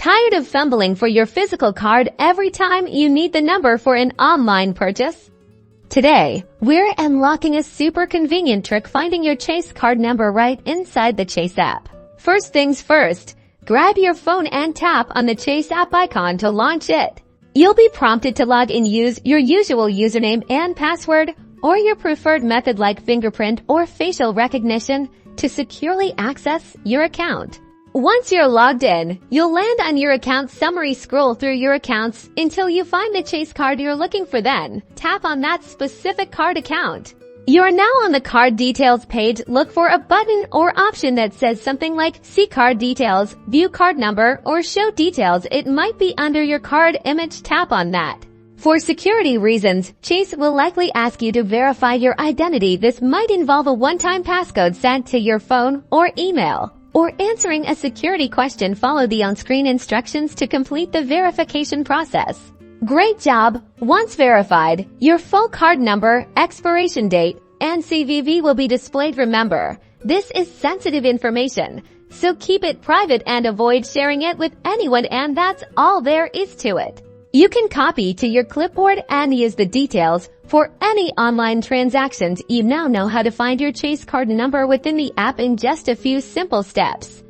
Tired of fumbling for your physical card every time you need the number for an online purchase? Today, we're unlocking a super convenient trick finding your Chase card number right inside the Chase app. First things first, grab your phone and tap on the Chase app icon to launch it. You'll be prompted to log in, use your usual username and password or your preferred method like fingerprint or facial recognition to securely access your account. Once you're logged in, you'll land on your account summary. Scroll through your accounts until you find the Chase card you're looking for, then tap on that specific card account. You're now on the card details page. Look for a button or option that says something like see card details, view card number, or show details. It might be under your card image. Tap on that. For security reasons, Chase will likely ask you to verify your identity. This might involve a one-time passcode sent to your phone or email, or answering a security question. Follow the on-screen instructions to complete the verification process. Great job! Once verified, your full card number, expiration date, and CVV will be displayed. Remember, this is sensitive information, so keep it private and avoid sharing it with anyone, and that's all there is to it. You can copy to your clipboard and use the details for any online transactions. You now know how to find your Chase card number within the app in just a few simple steps.